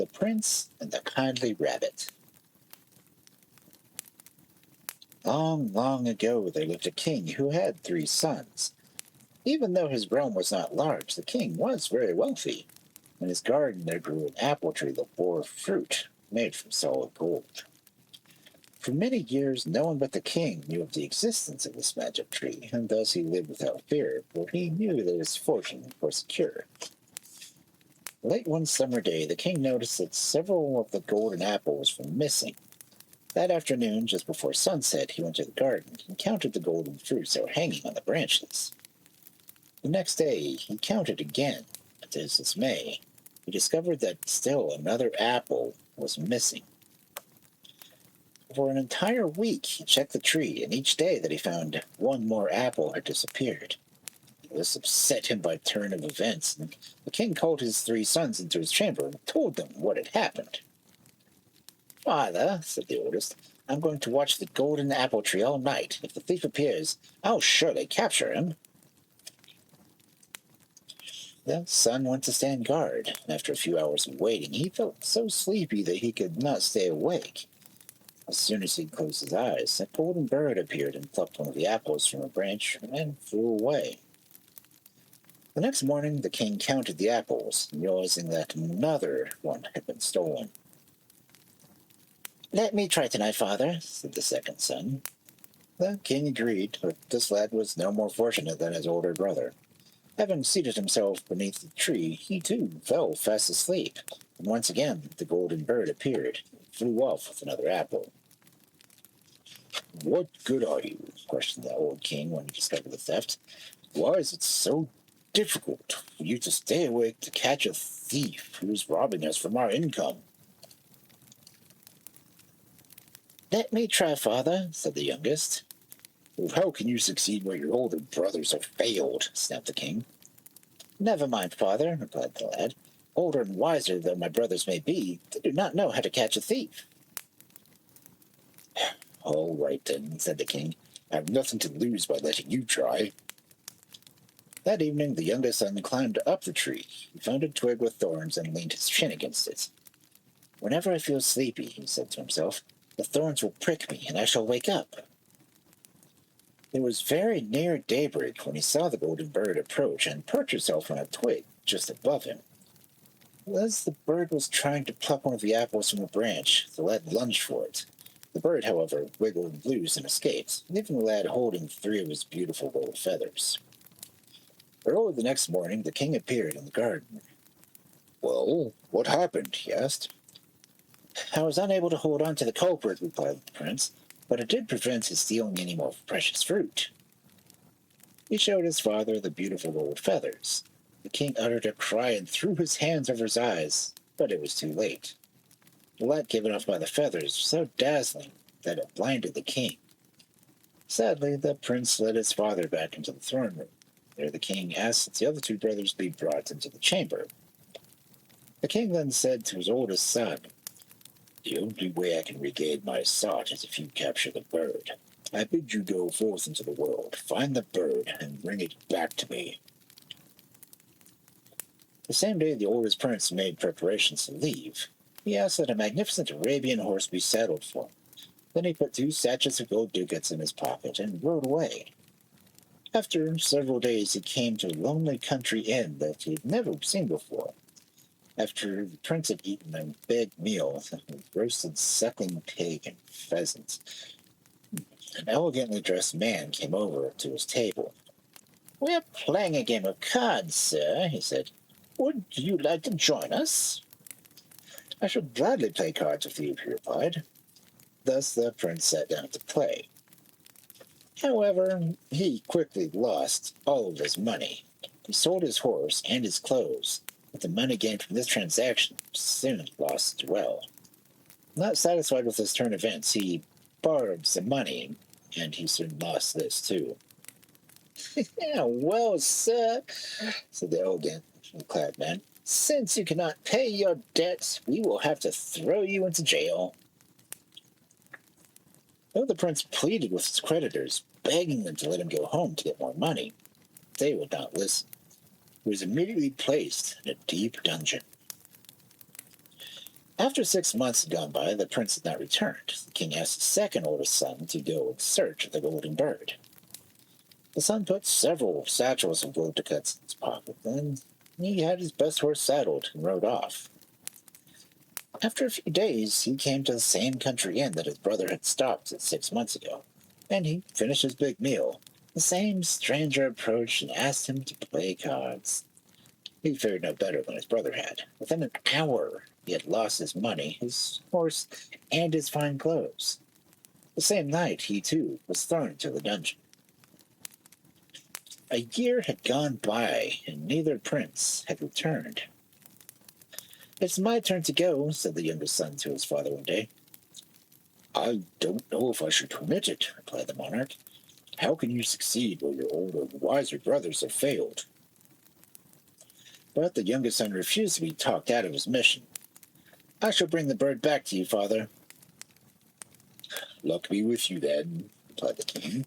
The Prince and the Kindly Rabbit. Long, long ago there lived a king who had 3 sons. Even though his realm was not large, the king was very wealthy. In his garden there grew an apple tree that bore fruit made from solid gold. For many years no one but the king knew of the existence of this magic tree, and thus he lived without fear, for he knew that his fortune was secure. Late one summer day, the king noticed that several of the golden apples were missing. That afternoon, just before sunset, he went to the garden and counted the golden fruits that were hanging on the branches. The next day, he counted again, but to his dismay, he discovered that still another apple was missing. For an entire week, he checked the tree, and each day that he found one more apple had disappeared. This upset him by turn of events, and the king called his 3 sons into his chamber and told them what had happened. "Father," said the oldest, "I'm going to watch the golden apple tree all night. If the thief appears, I'll surely capture him." The son went to stand guard, and after a few hours of waiting, he felt so sleepy that he could not stay awake. As soon as he closed his eyes, a golden bird appeared and plucked one of the apples from a branch and flew away. The next morning, the king counted the apples, realizing that another one had been stolen. "Let me try tonight, father," said the second son. The king agreed, but this lad was no more fortunate than his older brother. Having seated himself beneath the tree, he too fell fast asleep, and once again the golden bird appeared and flew off with another apple. "What good are you?" questioned the old king when he discovered the theft. "Why is it so difficult for you to stay awake to catch a thief who is robbing us from our income?" "Let me try, father," said the youngest. "Well, how can you succeed where your older brothers have failed?" snapped the king. "Never mind, father," replied the lad. "Older and wiser though my brothers may be, they do not know how to catch a thief." "All right, then," said the king. "I have nothing to lose by letting you try." That evening the youngest son climbed up the tree. He found a twig with thorns and leaned his chin against it. "Whenever I feel sleepy," he said to himself, "the thorns will prick me and I shall wake up." It was very near daybreak when he saw the golden bird approach and perch herself on a twig just above him. As the bird was trying to pluck one of the apples from a branch, the lad lunged for it. The bird, however, wiggled loose and escaped, leaving the lad holding 3 of his beautiful gold feathers. Early the next morning, the king appeared in the garden. "Well, what happened?" he asked. "I was unable to hold on to the culprit," replied the prince, "but it did prevent his stealing any more precious fruit." He showed his father the beautiful gold feathers. The king uttered a cry and threw his hands over his eyes, but it was too late. The light given off by the feathers was so dazzling that it blinded the king. Sadly, the prince led his father back into the throne room. There the king asked that the other 2 brothers be brought into the chamber. The king then said to his oldest son, "The only way I can regain my sight is if you capture the bird. I bid you go forth into the world, find the bird, and bring it back to me." The same day the oldest prince made preparations to leave. He asked that a magnificent Arabian horse be saddled for him. Then he put 2 sachets of gold ducats in his pocket and rode away. After several days he came to a lonely country inn that he had never seen before. After the prince had eaten a big meal with roasted suckling pig and pheasant, an elegantly dressed man came over to his table. "We are playing a game of cards, sir," he said. "Would you like to join us?" "I should gladly play cards with you," he replied. Thus the prince sat down to play. However, he quickly lost all of his money. He sold his horse and his clothes, but the money gained from this transaction soon lost as well. Not satisfied with his turn of events, he borrowed some money, and he soon lost this too. "Yeah, well, sir," said the elegant-clad man, "since you cannot pay your debts, we will have to throw you into jail." Though the prince pleaded with his creditors, begging them to let him go home to get more money, they would not listen. He was immediately placed in a deep dungeon. After 6 months had gone by, the prince had not returned. The king asked his second oldest son to go in search of the golden bird. The son put several satchels of gold ducats in his pocket. Then he had his best horse saddled and rode off. After a few days, he came to the same country inn that his brother had stopped at 6 months ago, and he finished his big meal. The same stranger approached and asked him to play cards. He fared no better than his brother had. Within an hour, he had lost his money, his horse, and his fine clothes. The same night, he too was thrown into the dungeon. A year had gone by, and neither prince had returned. "It's my turn to go," said the youngest son to his father one day. "I don't know if I should permit it," replied the monarch. "How can you succeed where your older, wiser brothers have failed?" But the youngest son refused to be talked out of his mission. "I shall bring the bird back to you, father." "Luck be with you, then," replied the king.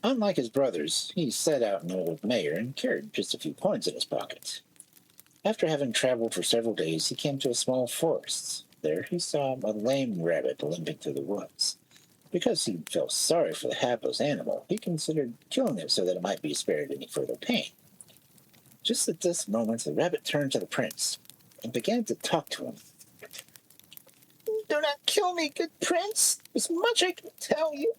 Unlike his brothers, he set out an old mare and carried just a few coins in his pocket. After having traveled for several days, he came to a small forest. There he saw a lame rabbit limping through the woods. Because he felt sorry for the hapless animal, he considered killing it so that it might be spared any further pain. Just at this moment, the rabbit turned to the prince and began to talk to him. "Do not kill me, good prince. There's much I can tell you.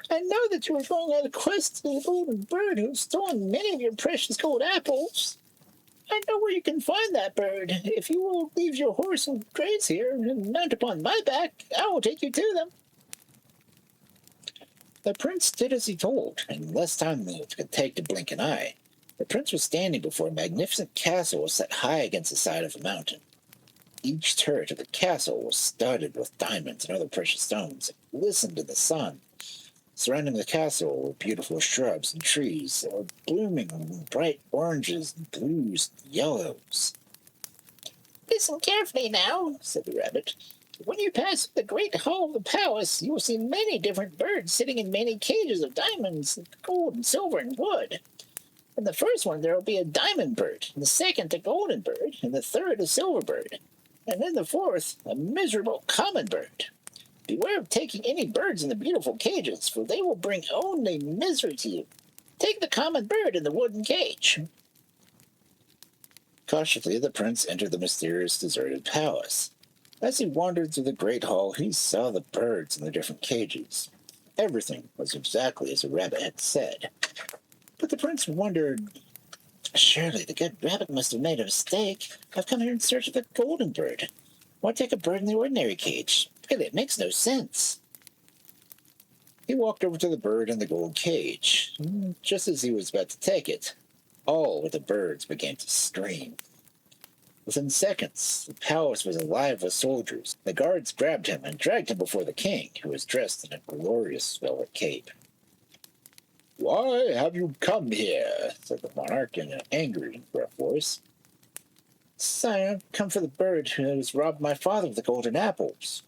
I know that you are going on a quest to the golden bird who has stolen many of your precious gold apples. I know where you can find that bird. If you will leave your horse and graze here and mount upon my back, I will take you to them." The prince did as he told, and in less time than it could take to blink an eye, the prince was standing before a magnificent castle set high against the side of a mountain. Each turret of the castle was studded with diamonds and other precious stones that glistened in the sun. Surrounding the castle were beautiful shrubs and trees that were blooming in bright oranges and blues and yellows. "Listen carefully now," said the rabbit. "When you pass the great hall of the palace, you will see many different birds sitting in many cages of diamonds, gold, and silver, and wood. In the first one there will be a diamond bird, in the second a golden bird, and the third a silver bird, and in the fourth a miserable common bird. Beware of taking any birds in the beautiful cages, for they will bring only misery to you. Take the common bird in the wooden cage." Cautiously, the prince entered the mysterious deserted palace. As he wandered through the great hall, he saw the birds in the different cages. Everything was exactly as the rabbit had said. But the prince wondered, "Surely the good rabbit must have made a mistake. I've come here in search of the golden bird. Why take a bird in the ordinary cage? Really, it makes no sense." He walked over to the bird in the gold cage. Just as he was about to take it, all of the birds began to scream. Within seconds, the palace was alive with soldiers. The guards grabbed him and dragged him before the king, who was dressed in a glorious velvet cape. "Why have you come here?" said the monarch in an angry, gruff voice. "Sire, I've come for the bird who has robbed my father of the golden apples."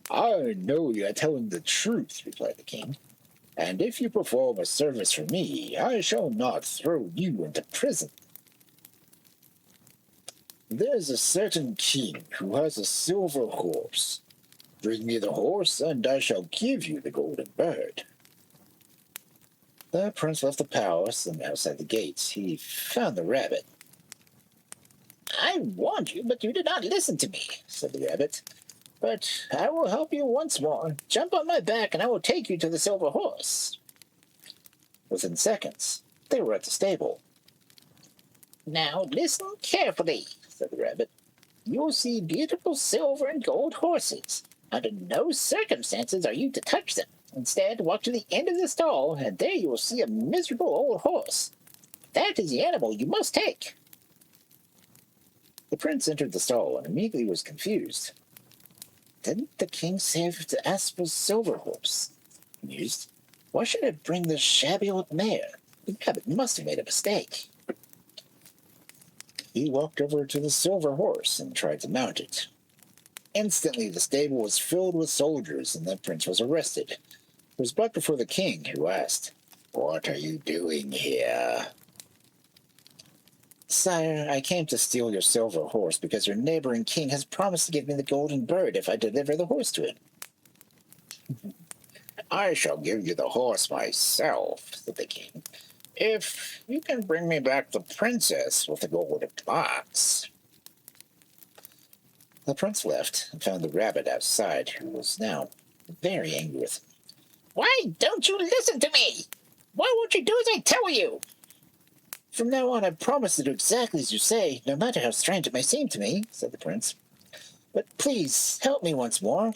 "I know you are telling the truth," replied the king. "And if you perform a service for me, I shall not throw you into prison. There's a certain king who has a silver horse. Bring me the horse, and I shall give you the golden bird." The prince left the palace, and outside the gates he found the rabbit. "I warned you, but you did not listen to me," said the rabbit. "But I will help you once more. Jump on my back, and I will take you to the silver horse." Within seconds, they were at the stable. "Now listen carefully," said the rabbit. "You will see beautiful silver and gold horses. Under no circumstances are you to touch them. Instead, walk to the end of the stall, and there you will see a miserable old horse. That is the animal you must take." The prince entered the stall and immediately was confused. "Didn't the king say to ask for a silver horse?" he mused. "Why should I bring this shabby old mare? The rabbit must have made a mistake." He walked over to the silver horse and tried to mount it. Instantly, the stable was filled with soldiers, and the prince was arrested. He was brought before the king, who asked, "What are you doing here?" Sire, I came to steal your silver horse because your neighboring king has promised to give me the golden bird if I deliver the horse to him. I shall give you the horse myself, said the king, if you can bring me back the princess with the golden box. The prince left and found the rabbit outside, who was now very angry with him. Why don't you listen to me? Why won't you do as I tell you? From now on, I promise to do exactly as you say, no matter how strange it may seem to me, said the prince. But please, help me once more.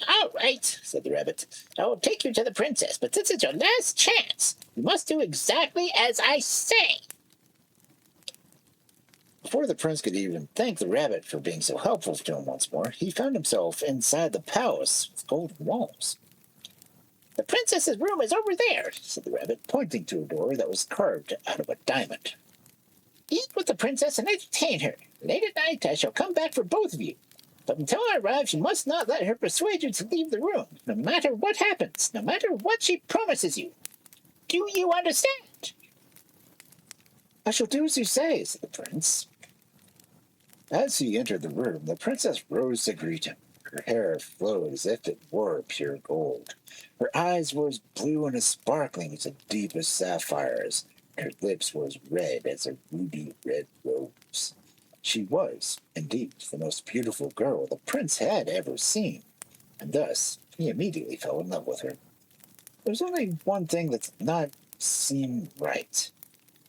All right, said the rabbit. I will take you to the princess, but this is your last chance. You must do exactly as I say. Before the prince could even thank the rabbit for being so helpful to him once more, he found himself inside the palace with golden walls. The princess's room is over there, said the rabbit, pointing to a door that was carved out of a diamond. Eat with the princess and entertain her. Late at night I shall come back for both of you. But until I arrive, you must not let her persuade you to leave the room, no matter what happens, no matter what she promises you. Do you understand? I shall do as you say, said the prince. As he entered the room, the princess rose to greet him. Her hair flowed as if it were pure gold. Her eyes were as blue and as sparkling as the deepest sapphires. Her lips were as red as a ruby red rose. She was, indeed, the most beautiful girl the prince had ever seen, and thus he immediately fell in love with her. There's only one thing that did not seem right.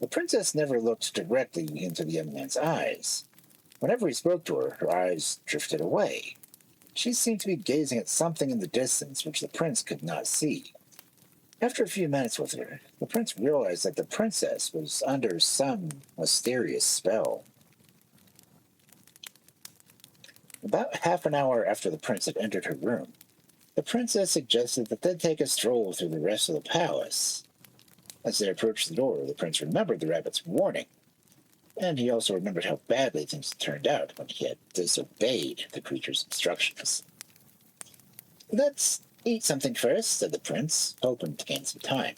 The princess never looked directly into the young man's eyes. Whenever he spoke to her, her eyes drifted away. She seemed to be gazing at something in the distance which the prince could not see. After a few minutes with her, the prince realized that the princess was under some mysterious spell. About half an hour after the prince had entered her room, the princess suggested that they take a stroll through the rest of the palace. As they approached the door, the prince remembered the rabbit's warning, and he also remembered how badly things had turned out when he had disobeyed the creature's instructions. Let's eat something first, said the prince, hoping to gain some time.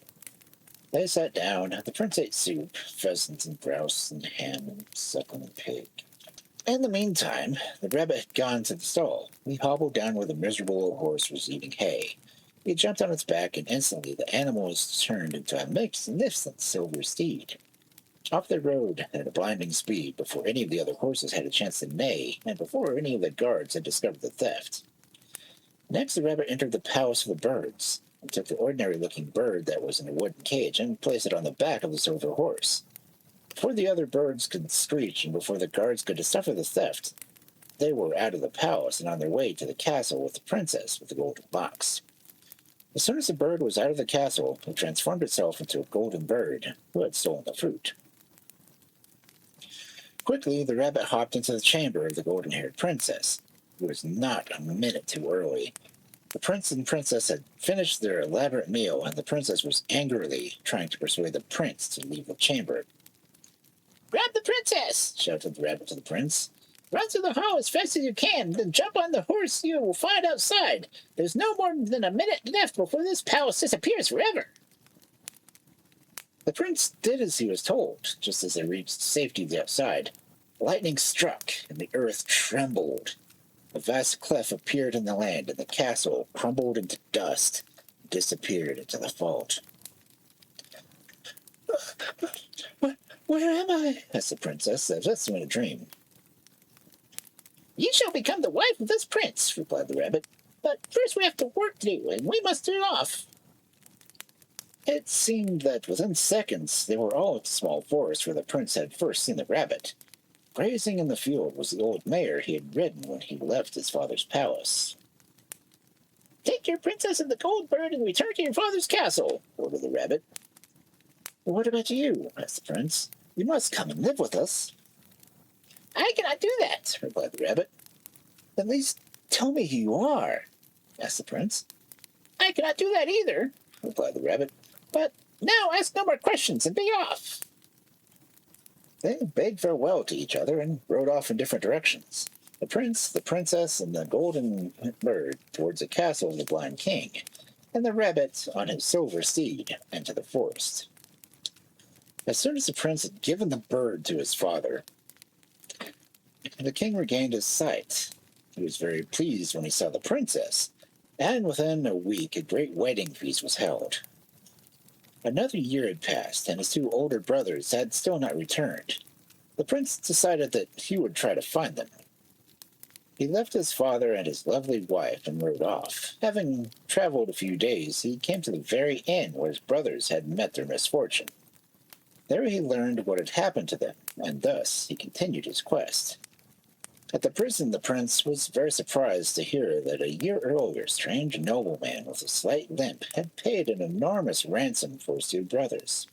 They sat down. The prince ate soup, pheasant and grouse and ham and suckling pig. In the meantime, the rabbit had gone to the stall. He hobbled down where the miserable old horse was eating hay. He jumped on its back, and instantly the animal was turned into a magnificent silver steed. Off they rode at a blinding speed before any of the other horses had a chance to neigh, and before any of the guards had discovered the theft. Next, the rabbit entered the palace of the birds, and took the ordinary-looking bird that was in a wooden cage and placed it on the back of the silver horse. Before the other birds could screech and before the guards could discover the theft, they were out of the palace and on their way to the castle with the princess with the golden box. As soon as the bird was out of the castle, it transformed itself into a golden bird who had stolen the fruit. Quickly, the rabbit hopped into the chamber of the golden-haired princess. It was not a minute too early. The prince and princess had finished their elaborate meal, and the princess was angrily trying to persuade the prince to leave the chamber. "Grab the princess!" shouted the rabbit to the prince. "Run through the hall as fast as you can, then jump on the horse you will find outside. There's no more than a minute left before this palace disappears forever." The prince did as he was told. Just as they reached safety outside, lightning struck, and the earth trembled. A vast cleft appeared in the land, and the castle crumbled into dust and disappeared into the vault. Where am I?" asked the princess, as if in a dream. "You shall become the wife of this prince," replied the rabbit. "But first we have to work to do, and we must do it off." It seemed that within seconds they were all at the small forest where the prince had first seen the rabbit. Grazing in the field was the old mare he had ridden when he left his father's palace. "Take your princess and the gold bird and return to your father's castle," ordered the rabbit. "What about you?" asked the prince. "You must come and live with us." "I cannot do that," replied the rabbit. "At least tell me who you are," asked the prince. "I cannot do that either," replied the rabbit. "But now ask no more questions and be off." They bade farewell to each other and rode off in different directions. The prince, the princess, and the golden bird towards the castle of the blind king, and the rabbit on his silver steed into the forest. As soon as the prince had given the bird to his father, the king regained his sight. He was very pleased when he saw the princess, and within a week a great wedding feast was held. Another year had passed, and his two older brothers had still not returned. The prince decided that he would try to find them. He left his father and his lovely wife and rode off. Having traveled a few days, he came to the very inn where his brothers had met their misfortune. There he learned what had happened to them, and thus he continued his quest. At the prison, the prince was very surprised to hear that a year earlier a strange nobleman with a slight limp had paid an enormous ransom for his two brothers.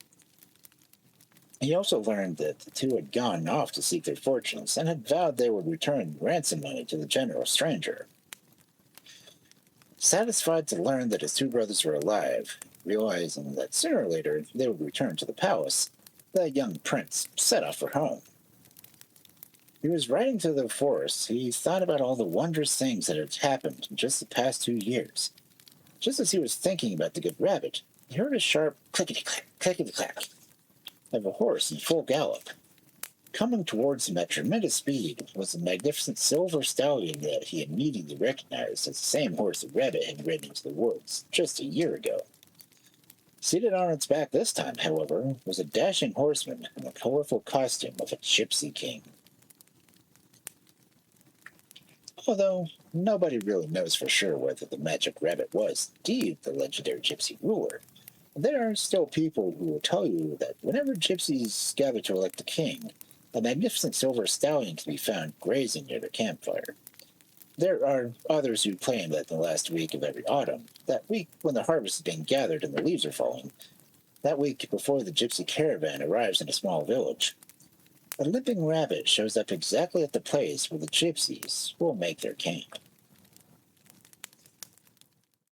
He also learned that the two had gone off to seek their fortunes and had vowed they would return ransom money to the generous stranger. Satisfied to learn that his two brothers were alive, realizing that sooner or later they would return to the palace, the young prince set off for home. He was riding through the forest. He thought about all the wondrous things that had happened in just the past 2 years. Just as he was thinking about the good rabbit, he heard a sharp clickety-clack, clickety-clack of a horse in full gallop. Coming towards him at tremendous speed was a magnificent silver stallion that he immediately recognized as the same horse the rabbit had ridden into the woods just a year ago. Seated on its back this time, however, was a dashing horseman in the colorful costume of a gypsy king. Although nobody really knows for sure whether the magic rabbit was indeed the legendary gypsy ruler, there are still people who will tell you that whenever gypsies gather to elect a king, a magnificent silver stallion can be found grazing near their campfire. There are others who claim that in the last week of every autumn, that week when the harvest is being gathered and the leaves are falling, that week before the gypsy caravan arrives in a small village, a limping rabbit shows up exactly at the place where the gypsies will make their camp.